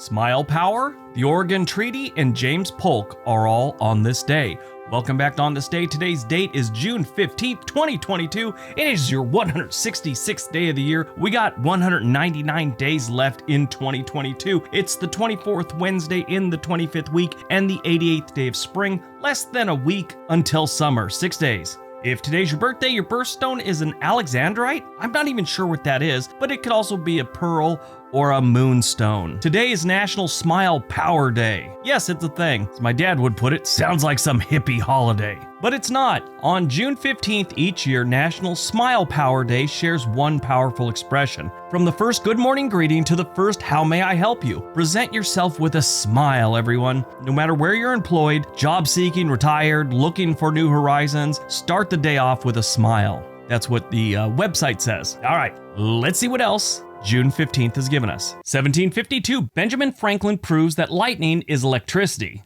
Smile Power, the Oregon Treaty, and James Polk are all on this day. Welcome back to On This Day. Today's date is June 15th, 2022. It is your 166th day of the year. We got 199 days left in 2022. It's the 24th Wednesday in the 25th week and the 88th day of spring. Less than a week until summer. 6 days. If today's your birthday, your birthstone is an alexandrite. I'm not even sure what that is, but it could also be a pearl or a moonstone. Today is National Smile Power Day. Yes, it's a thing. As my dad would put it, sounds like some hippie holiday. But it's not. On June 15th each year, National Smile Power Day shares one powerful expression. From the first good morning greeting to the first how may I help you, present yourself with a smile, everyone. No matter where you're employed, job seeking, retired, looking for new horizons, start the day off with a smile. That's what the website says. All right, let's see what else June 15th has given us. 1752, Benjamin Franklin proves that lightning is electricity.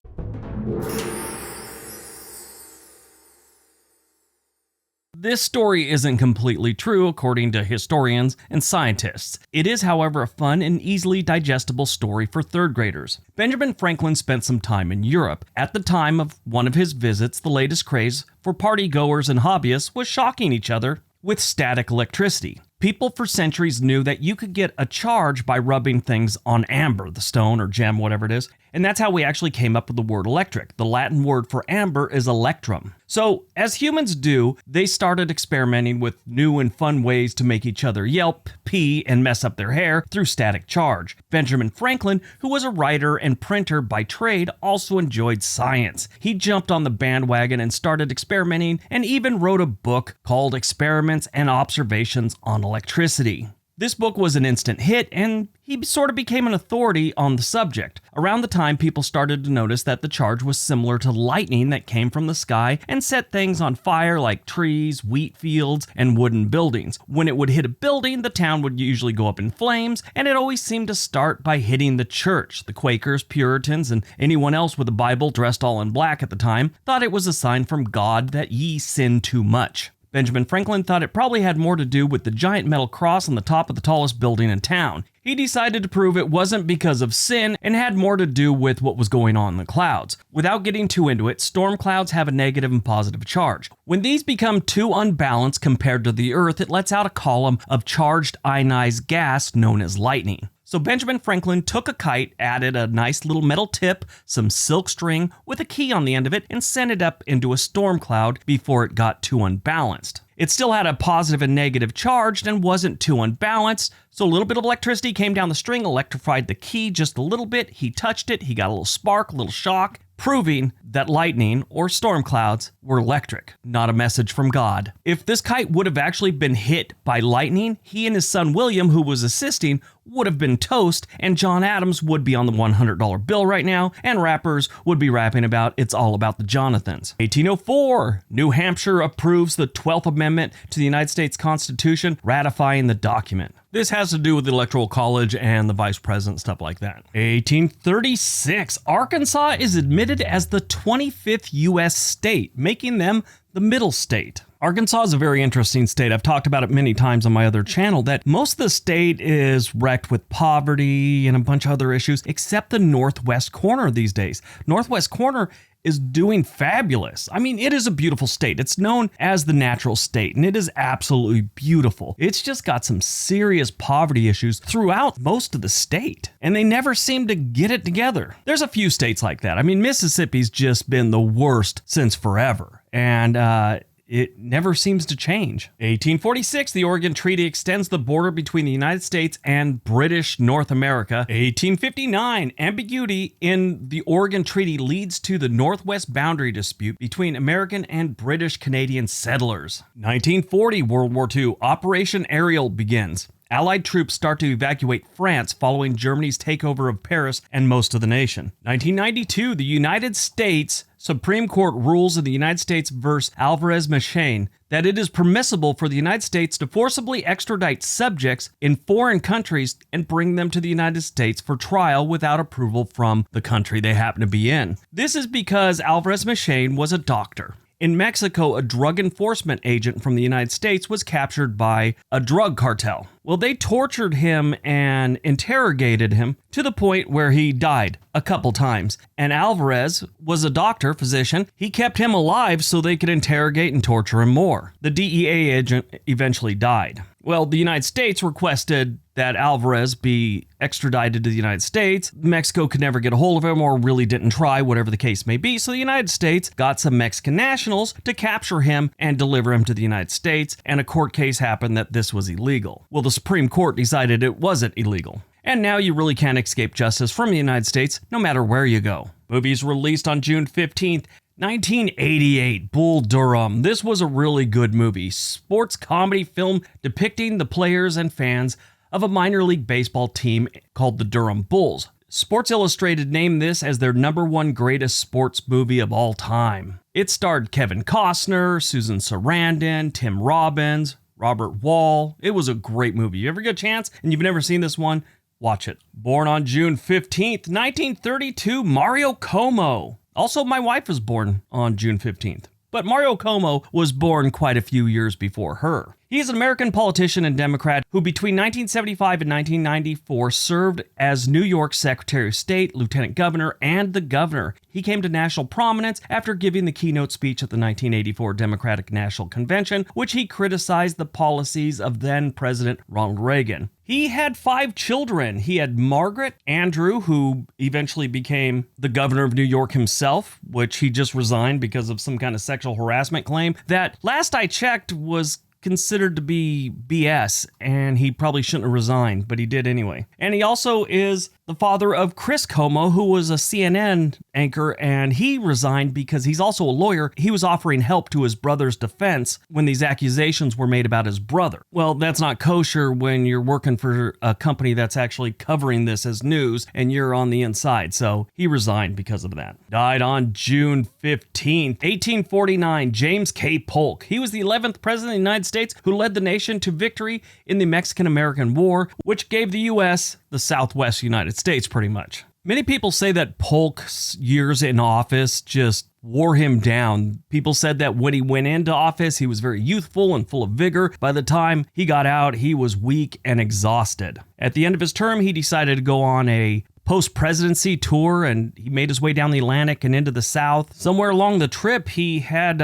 This story isn't completely true according to historians and scientists. It is, however, a fun and easily digestible story for third graders. Benjamin Franklin spent some time in Europe. At the time of one of his visits, the latest craze for party goers and hobbyists was shocking each other with static electricity. People for centuries knew that you could get a charge by rubbing things on amber, the stone or gem, whatever it is. And that's how we actually came up with the word electric. The Latin word for amber is electrum. So, as humans do, they started experimenting with new and fun ways to make each other yelp, pee, and mess up their hair through static charge. Benjamin Franklin, who was a writer and printer by trade, also enjoyed science. He jumped on the bandwagon and started experimenting and even wrote a book called Experiments and Observations on Electricity. This book was an instant hit, and he sort of became an authority on the subject. Around the time, people started to notice that the charge was similar to lightning that came from the sky and set things on fire like trees, wheat fields, and wooden buildings. When it would hit a building, the town would usually go up in flames, and it always seemed to start by hitting the church. The Quakers, Puritans, and anyone else with a Bible dressed all in black at the time thought it was a sign from God that ye sin too much. Benjamin Franklin thought it probably had more to do with the giant metal cross on the top of the tallest building in town. He decided to prove it wasn't because of sin and had more to do with what was going on in the clouds. Without getting too into it, storm clouds have a negative and positive charge. When these become too unbalanced compared to the Earth, it lets out a column of charged ionized gas known as lightning. So Benjamin Franklin took a kite, added a nice little metal tip, some silk string with a key on the end of it, and sent it up into a storm cloud before it got too unbalanced. It still had a positive and negative charge and wasn't too unbalanced, so a little bit of electricity came down the string, electrified the key just a little bit. He touched it, he got a little spark, a little shock, proving that lightning or storm clouds were electric, not a message from God. If this kite would have actually been hit by lightning, he and his son William, who was assisting, would have been toast, and John Adams would be on the $100 bill right now, and rappers would be rapping about It's All About the Jonathans. 1804, New Hampshire approves the 12th Amendment to the United States Constitution, ratifying the document. This has to do with the Electoral College and the Vice President, stuff like that. 1836, Arkansas is admitted as the 25th U.S. state, making them the middle state. Arkansas is a very interesting state. I've talked about it many times on my other channel that most of the state is wrecked with poverty and a bunch of other issues, except the northwest corner these days. Northwest corner is doing fabulous. I mean, it is a beautiful state. It's known as the natural state, and it is absolutely beautiful. It's just got some serious poverty issues throughout most of the state, and they never seem to get it together. There's a few states like that. I mean, Mississippi's just been the worst since forever, and it never seems to change. 1846, the Oregon Treaty extends the border between the United States and British North America. 1859, ambiguity in the Oregon Treaty leads to the Northwest boundary dispute between American and British Canadian settlers. 1940, World War II, Operation Ariel begins. Allied troops start to evacuate France following Germany's takeover of Paris and most of the nation. 1992, the United States Supreme Court rules in the United States versus Alvarez-Machain that it is permissible for the United States to forcibly extradite subjects in foreign countries and bring them to the United States for trial without approval from the country they happen to be in. This is because Alvarez-Machain was a doctor. In Mexico, a drug enforcement agent from the United States was captured by a drug cartel. Well, they tortured him and interrogated him to the point where he died a couple times. And Alvarez was a doctor, physician. He kept him alive so they could interrogate and torture him more. The DEA agent eventually died. Well, the United States requested that Alvarez be extradited to the United States. Mexico could never get a hold of him or really didn't try, whatever the case may be. So the United States got some Mexican nationals to capture him and deliver him to the United States. And a court case happened that this was illegal. Well, the Supreme Court decided it wasn't illegal. And now you really can't escape justice from the United States, no matter where you go. Movies released on June 15th. 1988, Bull Durham. This was a really good movie. Sports comedy film depicting the players and fans of a minor league baseball team called the Durham Bulls. Sports Illustrated named this as their #1 greatest sports movie of all time. It starred Kevin Costner, Susan Sarandon, Tim Robbins, Robert Wall. It was a great movie. You ever get a chance and you've never seen this one? Watch it. Born on June 15th, 1932, Mario Como. Also, my wife was born on June 15th, but Mario Como was born quite a few years before her. He is an American politician and Democrat who between 1975 and 1994 served as New York's Secretary of State, Lieutenant Governor, and the Governor. He came to national prominence after giving the keynote speech at the 1984 Democratic National Convention, which he criticized the policies of then-President Ronald Reagan. He had 5 children. He had Margaret, Andrew, who eventually became the governor of New York himself, which he just resigned because of some kind of sexual harassment claim that, last I checked, was considered to be BS, and he probably shouldn't have resigned, but he did anyway. And he also is the father of Chris Como, who was a CNN anchor, and he resigned because he's also a lawyer. He was offering help to his brother's defense when these accusations were made about his brother. Well, that's not kosher when you're working for a company that's actually covering this as news and you're on the inside. So he resigned because of that. Died on June 15th, 1849, James K. Polk. He was the 11th president of the United States who led the nation to victory in the Mexican-American War, which gave the U.S. the Southwest United States pretty much. Many people say that Polk's years in office just wore him down. People said that when he went into office, he was very youthful and full of vigor. By the time he got out, he was weak and exhausted. At the end of his term, he decided to go on a post-presidency tour, and he made his way down the Atlantic and into the South. Somewhere along the trip, he had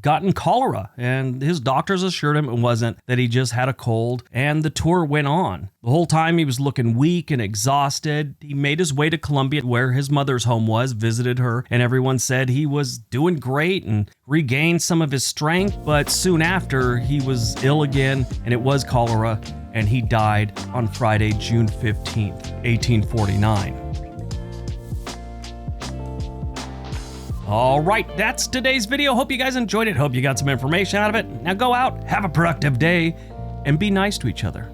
gotten cholera, and his doctors assured him it wasn't, that he just had a cold, and the tour went on. The whole time he was looking weak and exhausted. He made his way to Columbia, where his mother's home was, visited her, and everyone said he was doing great and regained some of his strength, but soon after, he was ill again, and it was cholera, and he died on Friday, June 15th, 1849. All right, that's today's video. Hope you guys enjoyed it. Hope you got some information out of it. Now go out, have a productive day, and be nice to each other.